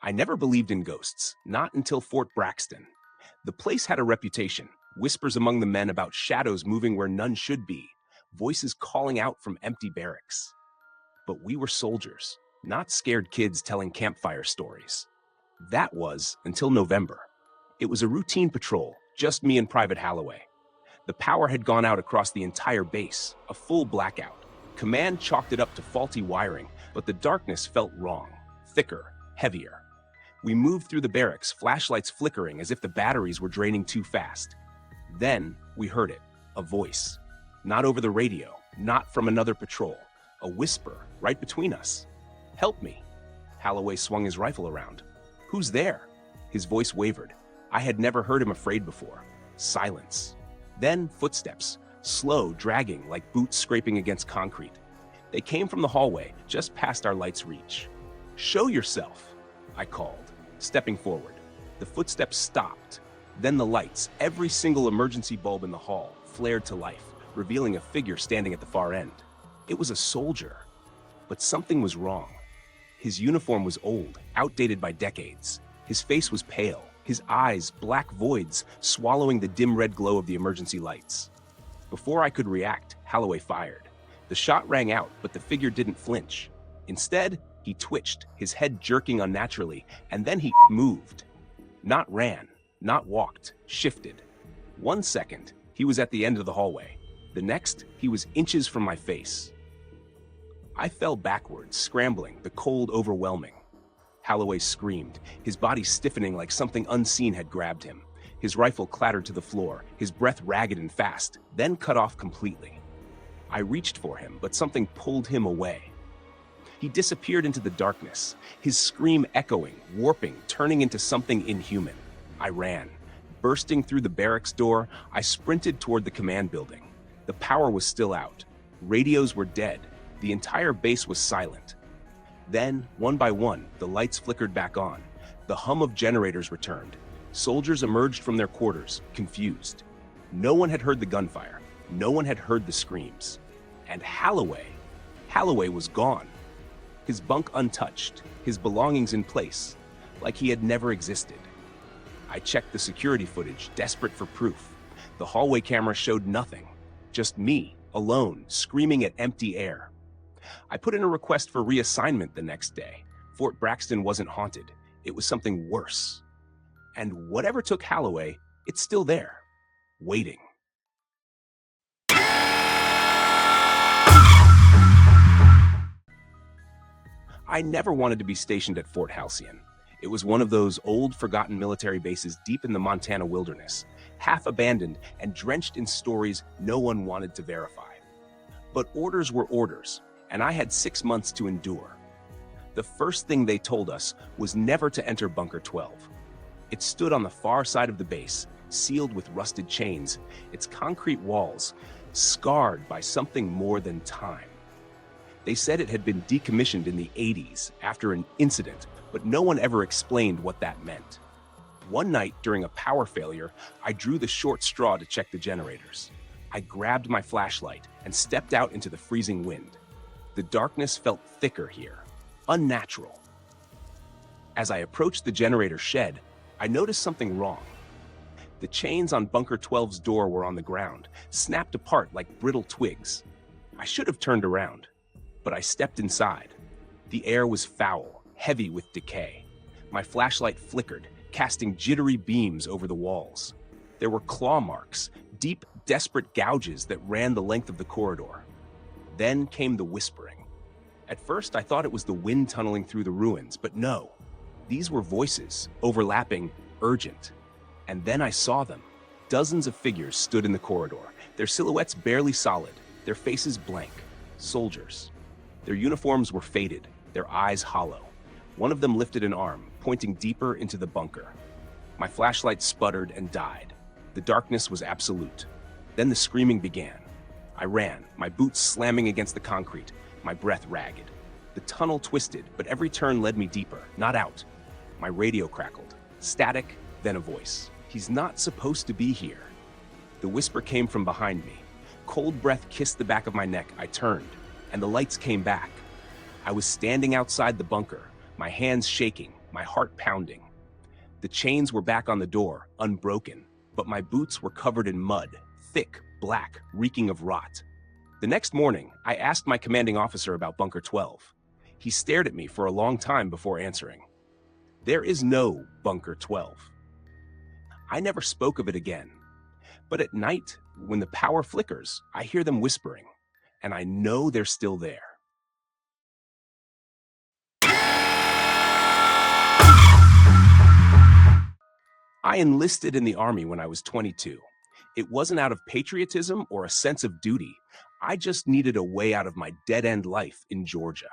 I never believed in ghosts, not until Fort Braxton. The place had a reputation, whispers among the men about shadows moving where none should be, voices calling out from empty barracks. But we were soldiers, not scared kids telling campfire stories. That was until November. It was a routine patrol, just me and Private Holloway. The power had gone out across the entire base, a full blackout. Command chalked it up to faulty wiring, but the darkness felt wrong, thicker, heavier. We moved through the barracks, flashlights flickering as if the batteries were draining too fast. Then we heard it, a voice. Not over the radio, not from another patrol. A whisper right between us. "Help me." Holloway swung his rifle around. "Who's there?" His voice wavered. I had never heard him afraid before. Silence. Then footsteps, slow, dragging like boots scraping against concrete. They came from the hallway, just past our light's reach. "Show yourself," I called, stepping forward. The footsteps stopped. Then the lights, every single emergency bulb in the hall, flared to life, revealing a figure standing at the far end. It was a soldier, but something was wrong. His uniform was old, outdated by decades. His face was pale, his eyes black voids swallowing the dim red glow of the emergency lights. Before I could react, Holloway fired. The shot rang out, but the figure didn't flinch. Instead, he twitched, his head jerking unnaturally, and then he moved. Not ran, not walked, shifted. 1 second, he was at the end of the hallway. The next, he was inches from my face. I fell backwards, scrambling, the cold overwhelming. Holloway screamed, his body stiffening like something unseen had grabbed him. His rifle clattered to the floor, his breath ragged and fast, then cut off completely. I reached for him, but something pulled him away. He disappeared into the darkness, his scream echoing, warping, turning into something inhuman. I ran. Bursting through the barracks door, I sprinted toward the command building. The power was still out. Radios were dead. The entire base was silent. Then, one by one, the lights flickered back on. The hum of generators returned. Soldiers emerged from their quarters, confused. No one had heard the gunfire. No one had heard the screams. And Holloway was gone. His bunk untouched, his belongings in place, like he had never existed. I checked the security footage, desperate for proof. The hallway camera showed nothing. Just me, alone, screaming at empty air. I put in a request for reassignment the next day. Fort Braxton wasn't haunted. It was something worse. And whatever took Holloway, it's still there, waiting. I never wanted to be stationed at Fort Halcyon. It was one of those old, forgotten military bases deep in the Montana wilderness, half abandoned and drenched in stories no one wanted to verify. But orders were orders, and I had 6 months to endure. The first thing they told us was never to enter Bunker 12. It stood on the far side of the base, sealed with rusted chains, its concrete walls scarred by something more than time. They said it had been decommissioned in the 80s after an incident, but no one ever explained what that meant. One night during a power failure, I drew the short straw to check the generators. I grabbed my flashlight and stepped out into the freezing wind. The darkness felt thicker here, unnatural. As I approached the generator shed, I noticed something wrong. The chains on Bunker 12's door were on the ground, snapped apart like brittle twigs. I should have turned around, but I stepped inside. The air was foul, heavy with decay. My flashlight flickered, casting jittery beams over the walls. There were claw marks, deep, desperate gouges that ran the length of the corridor. Then came the whispering. At first, I thought it was the wind tunneling through the ruins, but no. These were voices, overlapping, urgent. And then I saw them. Dozens of figures stood in the corridor, their silhouettes barely solid, their faces blank. Soldiers. Their uniforms were faded, their eyes hollow. One of them lifted an arm, pointing deeper into the bunker. My flashlight sputtered and died. The darkness was absolute. Then the screaming began. I ran, my boots slamming against the concrete, my breath ragged. The tunnel twisted, but every turn led me deeper, not out. My radio crackled. Static, then a voice. "He's not supposed to be here." The whisper came from behind me. Cold breath kissed the back of my neck. I turned, and the lights came back. I was standing outside the bunker, my hands shaking, my heart pounding. The chains were back on the door, unbroken, but my boots were covered in mud, thick, black, reeking of rot. The next morning, I asked my commanding officer about Bunker 12. He stared at me for a long time before answering. There is no Bunker 12. I never spoke of it again. But at night, when the power flickers, I hear them whispering, and I know they're still there. I enlisted in the Army when I was 22. It wasn't out of patriotism or a sense of duty. I just needed a way out of my dead-end life in Georgia.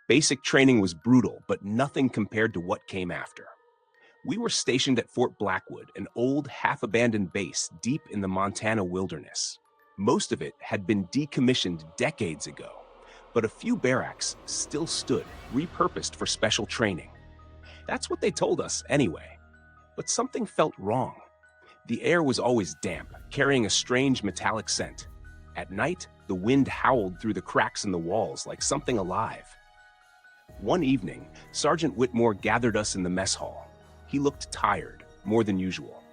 Basic training was brutal, but nothing compared to what came after. We were stationed at Fort Blackwood, an old, half-abandoned base deep in the Montana wilderness. Most of it had been decommissioned decades ago, but a few barracks still stood, repurposed for special training. That's what they told us anyway. But something felt wrong. The air was always damp, carrying a strange metallic scent. At night, the wind howled through the cracks in the walls like something alive. One evening, Sergeant Whitmore gathered us in the mess hall. He looked tired, more than usual.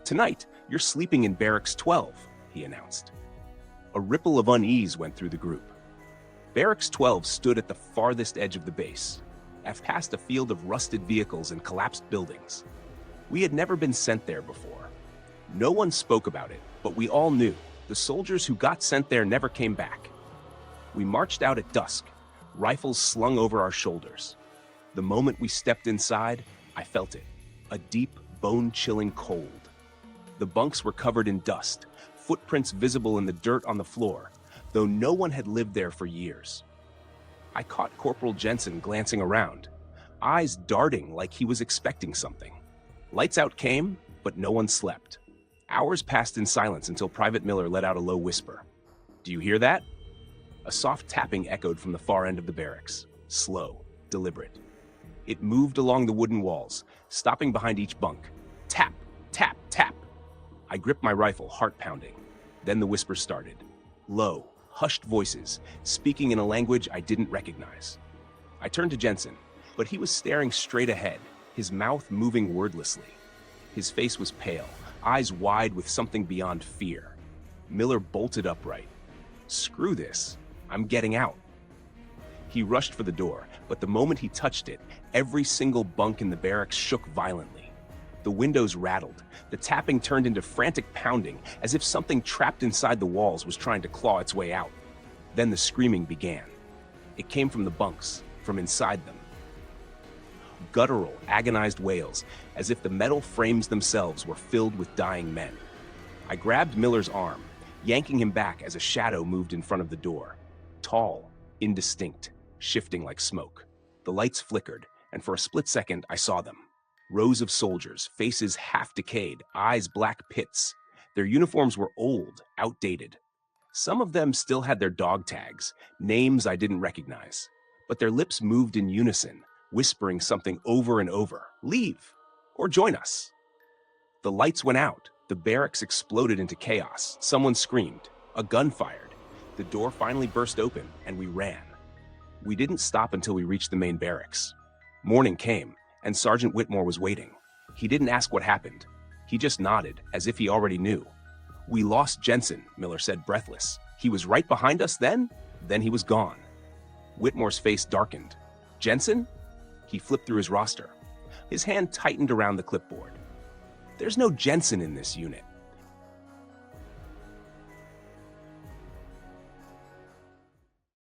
"Tonight, you're sleeping in Barracks 12, he announced. A ripple of unease went through the group. Barracks 12 stood at the farthest edge of the base, past a field of rusted vehicles and collapsed buildings. We had never been sent there before. No one spoke about it, but we all knew the soldiers who got sent there never came back. We marched out at dusk, rifles slung over our shoulders. The moment we stepped inside, I felt it, a deep, bone-chilling cold. The bunks were covered in dust, footprints visible in the dirt on the floor, though no one had lived there for years. I caught Corporal Jensen glancing around, eyes darting like he was expecting something. Lights out came, but no one slept. Hours passed in silence until Private Miller let out a low whisper. "Do you hear that?" A soft tapping echoed from the far end of the barracks, slow, deliberate. It moved along the wooden walls, stopping behind each bunk. Tap, tap, tap. I gripped my rifle, heart pounding. Then the whisper started. Low, hushed voices, speaking in a language I didn't recognize. I turned to Jensen, but he was staring straight ahead, his mouth moving wordlessly. His face was pale, eyes wide with something beyond fear. Miller bolted upright. "Screw this. I'm getting out." He rushed for the door, but the moment he touched it, every single bunk in the barracks shook violently. The windows rattled. The tapping turned into frantic pounding, as if something trapped inside the walls was trying to claw its way out. Then the screaming began. It came from the bunks, from inside them. Guttural, agonized wails, as if the metal frames themselves were filled with dying men. I grabbed Miller's arm, yanking him back as a shadow moved in front of the door. Tall, indistinct, shifting like smoke. The lights flickered, and for a split second I saw them. Rows of soldiers, faces half decayed, eyes black pits. Their uniforms were old, outdated. Some of them still had their dog tags, names I didn't recognize. But their lips moved in unison, whispering something over and over. "Leave, or join us." The lights went out. The barracks exploded into chaos. Someone screamed. A gun fired. The door finally burst open, and we ran. We didn't stop until we reached the main barracks. Morning came, and Sergeant Whitmore was waiting. He didn't ask what happened. He just nodded, as if he already knew. "We lost Jensen," Miller said, breathless. "He was right behind us then he was gone." Whitmore's face darkened. "Jensen?" He flipped through his roster. His hand tightened around the clipboard. "There's no Jensen in this unit."